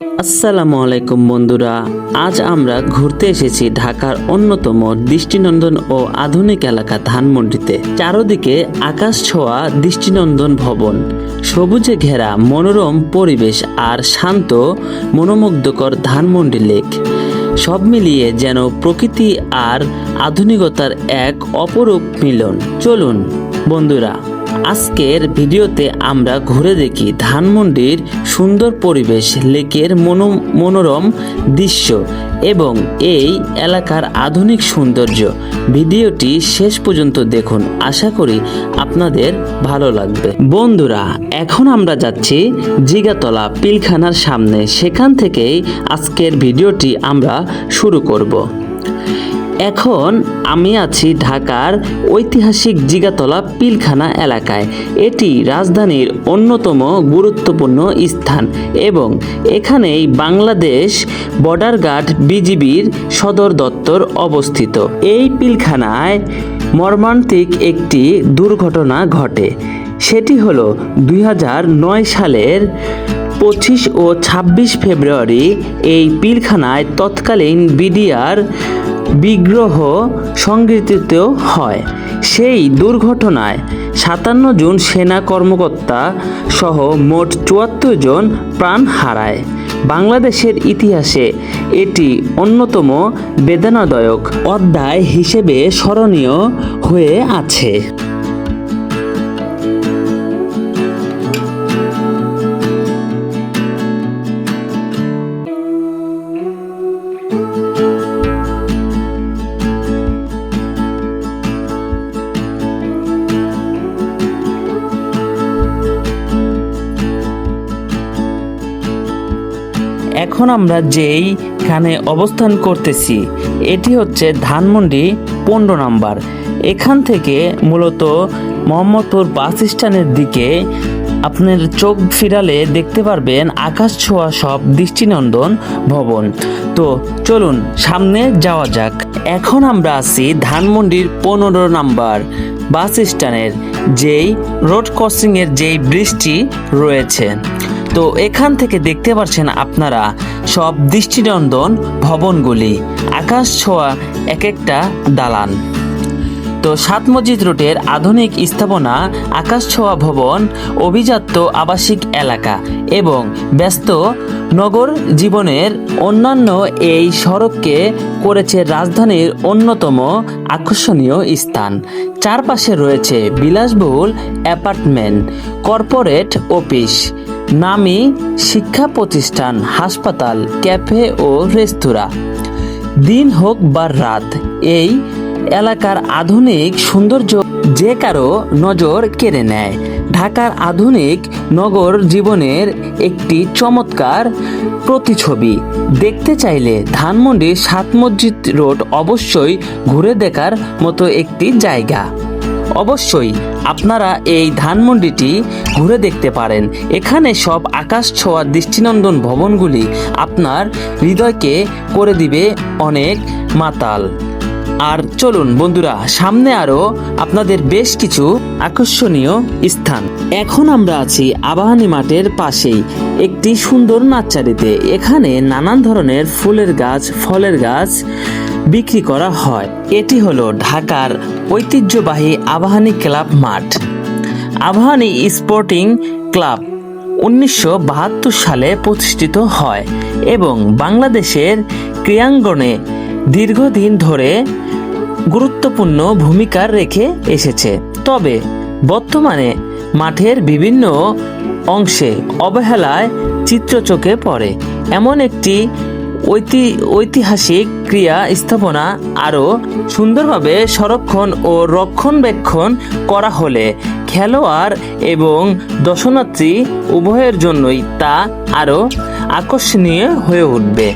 আসসালামু আলাইকুম বন্ধুরা, আজ আমরা ঘুরতে এসেছি ঢাকার অন্যতম দৃষ্টিনন্দন ও আধুনিক এলাকা ধানমন্ডিতে। চারদিকে আকাশ ছোঁয়া দৃষ্টিনন্দন ভবন, সবুজে ঘেরা মনোরম পরিবেশ আর শান্ত মনোমুগ্ধকর ধানমন্ডি লেক, সব মিলিয়ে যেন প্রকৃতি আর আধুনিকতার এক অপরূপ মিলন। চলুন বন্ধুরা, আজকের ভিডিওতে আমরা ঘুরে দেখি ধানমন্ডির সুন্দর পরিবেশ, লেকের মনোরম দৃশ্য এবং এই এলাকার আধুনিক সৌন্দর্য। ভিডিওটি শেষ পর্যন্ত দেখুন, আশা করি আপনাদের ভালো লাগবে। বন্ধুরা, এখন আমরা যাচ্ছি জিগাতলা পিলখানার সামনে, সেখান থেকেই আজকের ভিডিওটি আমরা শুরু করব। এখন আমি আছি ঢাকার ঐতিহাসিক জিগাতলা পিলখানা এলাকায়। এটি রাজধানীর অন্যতম গুরুত্বপূর্ণ স্থান এবং এখানেই বাংলাদেশ বর্ডার গার্ড বিজিবির সদর দপ্তর অবস্থিত। এই পিলখানায় মর্মান্তিক একটি দুর্ঘটনা ঘটে। সেটি হলো 2009 সালের 25 ও 26 ফেব্রুয়ারি এই পিলখানায় তৎকালীন বিডিআর বিগ্রহ সংঘটিত হয়। সেই দুর্ঘটনায় 57 জন সেনা কর্মকর্তা সহ মোট 74 জন প্রাণ হারায়। বাংলাদেশের ইতিহাসে এটি অন্যতম বেদনাদায়ক অধ্যায় হিসেবে স্মরণীয় হয়ে আছে। এখন আমরা যেইখানে অবস্থান করতেছি এটি হচ্ছে ধানমন্ডি 15 নম্বর। এখান থেকে মূলত মোহাম্মদপুর বাস স্ট্যান্ডের দিকে আপনার চোখ ফিরালে দেখতে পারবেন আকাশ ছোঁয়া সব দৃষ্টিনন্দন ভবন। তো চলুন সামনে যাওয়া যাক। এখন আমরা আছি ধানমন্ডির 15 নম্বর বাস স্ট্যান্ডের যেই রোড ক্রসিংয়ের যেই ব্রিজটি রয়েছে। তো এখান থেকে দেখতে পাচ্ছেন আপনারা সব দৃষ্টিনন্দন ভবনগুলি, আকাশ ছোঁয়া এক একটা দালান। তো সাত মসজিদ রোডের আধুনিক স্থাপনা, আকাশ ছোঁয়া ভবন, অভিজাত আবাসিক এলাকা এবং ব্যস্ত নগর জীবনের অন্যান্য এই সড়ককে করেছে রাজধানীর অন্যতম আকর্ষণীয় স্থান। চারপাশে রয়েছে বিলাসবহুল অ্যাপার্টমেন্ট, কর্পোরেট অফিস, নামী শিক্ষা প্রতিষ্ঠান, হাসপাতাল, ক্যাফে ও রেস্তোরাঁ। দিন হোক বা রাত, এই এলাকার আধুনিক সৌন্দর্য যে কারো নজর কেড়ে নেয়। ঢাকার আধুনিক নগর জীবনের একটি চমৎকার প্রতিছবি দেখতে চাইলে ধানমন্ডির সাত মসজিদ রোড অবশ্যই ঘুরে দেখার মতো একটি জায়গা। অবশ্যই আপনারা এই ধানমন্ডিটি ঘুরে দেখতে পারেন। এখানে সব আকাশ ছোঁয়া দৃষ্টিনন্দন ভবনগুলি আপনার হৃদয়কে করে দিবে অনেক মাতাল। আর চলুন বন্ধুরা, সামনে আরো আপনাদের বেশ কিছু আকর্ষণীয় স্থান। এখন আমরা আছি আবাহনী মাঠের পাশেই একটি সুন্দর নার্সারিতে। এখানে নানান ধরনের ফুলের গাছ, ফলের গাছ বিক্রি করা হয়। এটি হলো ঢাকার ঐতিহ্যবাহী আবাহনী ক্লাব মাঠ। আবাহনী স্পোর্টিং ক্লাব 1972 সালে প্রতিষ্ঠিত হয় এবং বাংলাদেশের ক্রীড়াঙ্গনে দীর্ঘদিন ধরে গুরুত্বপূর্ণ ভূমিকা রেখে এসেছে। তবে বর্তমানে মাঠের বিভিন্ন অংশে অবহেলায় চিত্র চোখে পড়ে। এমন একটি ঐতিহাসিক ক্রীড়া স্থাপনা আরও সুন্দরভাবে সংরক্ষণ ও রক্ষণাবেক্ষণ করা হলে খেলোয়াড় এবং দর্শনার্থী উভয়ের জন্যই তা আরও আকর্ষণীয় হয়ে উঠবে।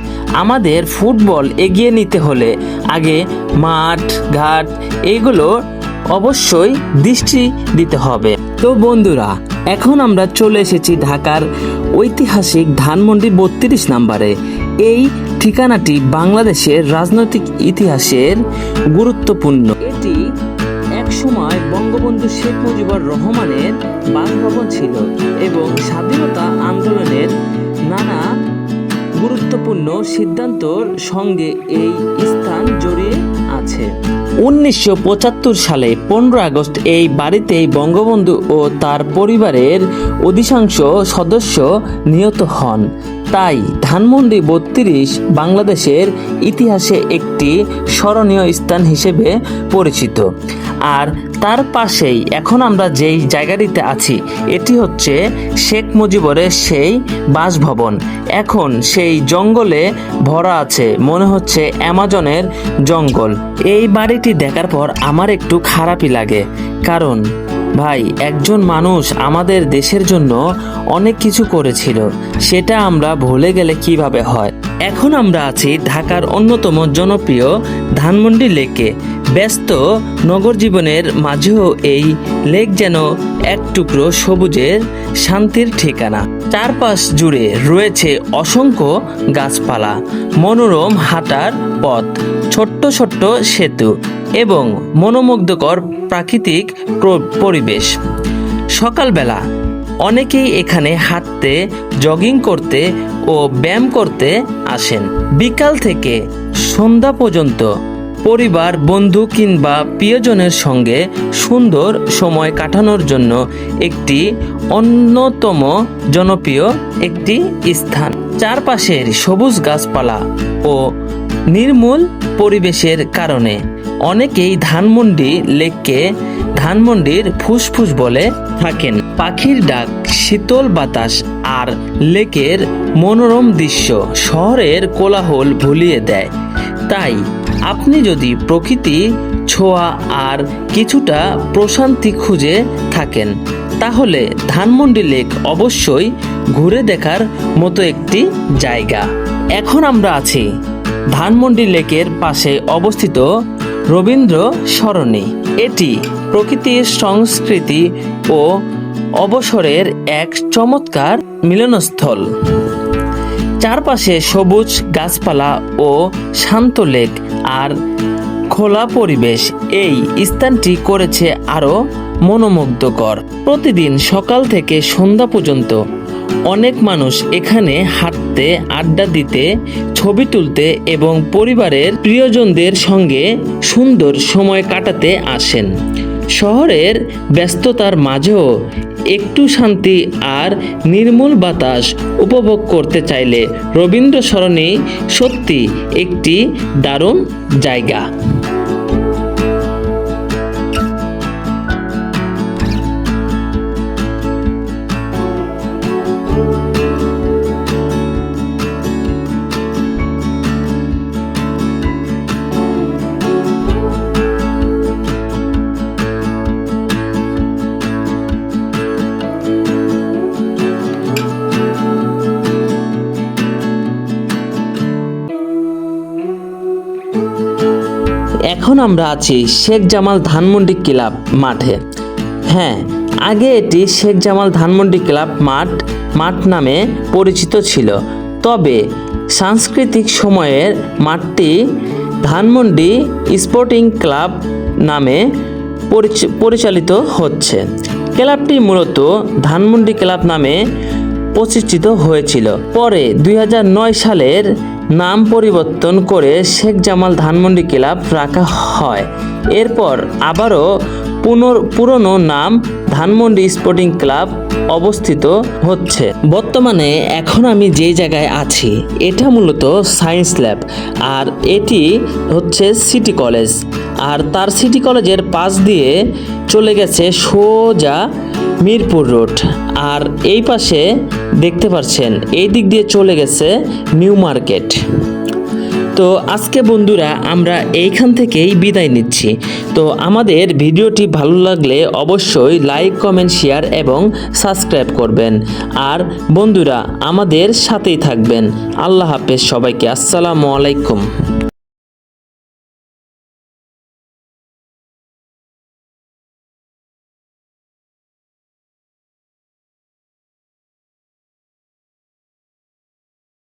আমাদের ফুটবল এগিয়ে নিতে হলে আগে মাঠ ঘাট এইগুলো অবশ্যই দৃষ্টি দিতে হবে। তো বন্ধুরা, এখন আমরা চলে এসেছি ঢাকার ঐতিহাসিক ধানমন্ডি 32 নম্বরে। এই ঠিকানাটি বাংলাদেশের রাজনৈতিক ইতিহাসের গুরুত্বপূর্ণ। এটি একসময় বঙ্গবন্ধু শেখ মুজিবুর রহমানের বাসভবন ছিল এবং স্বাধীনতা আন্দোলনের নানা গুরুত্বপূর্ণ সিদ্ধান্তর সঙ্গে এই স্থান জড়িয়ে আছে। 1975 সালে 15 আগস্ট এই বাড়িতেই বঙ্গবন্ধু ও তার পরিবারের অধিকাংশ সদস্য নিহত হন। তাই ধানমন্ডি 32 বাংলাদেশের ইতিহাসে একটি স্মরণীয় স্থান হিসেবে পরিচিত। আর তার পাশেই এখন আমরা যেই জায়গাটিতে আছি, এটি হচ্ছে শেখ মুজিবরের সেই বাসভবন। এখন সেই জঙ্গলে ভরা আছে, মনে হচ্ছে অ্যামাজনের জঙ্গল। এই বাড়িটি দেখার পর আমার একটু খারাপই লাগে, কারণ ভাই, একজন মানুষ আমাদের দেশের জন্য অনেক কিছু করেছিল, সেটা আমরা ভুলে গেলে কিভাবে হয়। এখন আমরা আছি ঢাকার অন্যতম জনপ্রিয় ধানমন্ডি লেকে। ব্যস্ত নগর জীবনের মাঝেও এই লেক যেন এক টুকরো সবুজের শান্তির ঠিকানা। চারপাশ জুড়ে রয়েছে অসংখ্য গাছপালা, মনোরম হাঁটার পথ, ছোট্ট ছোট্ট সেতু এবং মনোমুগ্ধকর প্রাকৃতিক পরিবেশ। সকালবেলা অনেকেই এখানে হাঁটতে, জগিং করতে ও ব্যায়াম করতে আসেন। বিকাল থেকে সন্ধ্যা পর্যন্ত পরিবার, বন্ধু কিংবা প্রিয়জনের সঙ্গে সুন্দর সময় কাটানোর জন্য একটি অন্যতম জনপ্রিয় একটি স্থান। চারপাশের সবুজ গাছপালা ও নির্মল পরিবেশের কারণে অনেকেই ধানমন্ডি লেককে ধানমন্ডির ফুসফুস বলে থাকেন। পাখির ডাক, শীতল বাতাস আর লেকের মনোরম দৃশ্য শহরের কোলাহল ভুলিয়ে দেয়। তাই আপনি যদি প্রকৃতি ছোঁয়া আর কিছুটা প্রশান্তি খুঁজে থাকেন, তাহলে ধানমন্ডি লেক অবশ্যই ঘুরে দেখার মতো একটি জায়গা। এখন আমরা আছি ধানমন্ডি লেকের পাশে অবস্থিত রবীন্দ্র সরণি। এটি প্রকৃতির সংস্কৃতি ও অবসরের এক চমৎকার মিলনস্থল। চারপাশে সবুজ গাছপালা ও শান্ত লেক আর খোলা পরিবেশ এই স্থানটি করেছে আরো মনোমুগ্ধকর। প্রতিদিন সকাল থেকে সন্ধ্যা পর্যন্ত অনেক মানুষ এখানে হাঁটতে, আড্ডা দিতে, ছবি তুলতে এবং পরিবারের প্রিয়জনদের সঙ্গে সুন্দর সময় কাটাতে আসেন। শহরের ব্যস্ততার মাঝেও একটু শান্তি আর নির্মল বাতাস উপভোগ করতে চাইলে রবীন্দ্র সরণি সত্যি একটি দারুণ জায়গা। এখন আমরা আছি শেখ জামাল ধানমন্ডি ক্লাব মাঠে। হ্যাঁ, আগে এটি শেখ জামাল ধানমন্ডি ক্লাব মাঠ নামে পরিচিত ছিল, তবে সাংস্কৃতিক সময়ের মাঠটি ধানমন্ডি স্পোর্টিং ক্লাব নামে পরিচালিত হচ্ছে। ক্লাবটি মূলত ধানমন্ডি ক্লাব নামে প্রতিষ্ঠিত হয়েছিল। পরে 2009 সালের নাম পরিবর্তন করে শেখ জামাল ধানমন্ডি ক্লাব রাখা হয়। এরপর আবারও পুরনো নাম ধানমন্ডি স্পোর্টিং ক্লাব অবস্থিত হচ্ছে। বর্তমানে এখন আমি যে জায়গায় আছি, এটা মূলত সায়েন্স ল্যাব, আর এটি হচ্ছে সিটি কলেজ। আর তার সিটি কলেজের পাশ দিয়ে চলে গেছে সোজা মিরপুর রোড, আর এই পাশে দেখতে পাচ্ছেন এই দিক দিয়ে চলে গেছে নিউ মার্কেট। তো আজকে বন্ধুরা আমরা এইখান থেকেই বিদায় নিচ্ছি। তো আমাদের ভিডিওটি ভালো লাগলে অবশ্যই লাইক, কমেন্ট, শেয়ার এবং সাবস্ক্রাইব করবেন। আর বন্ধুরা আমাদের সাথেই থাকবেন। আল্লাহ হাফেজ সবাইকে। আসসালামু আলাইকুম।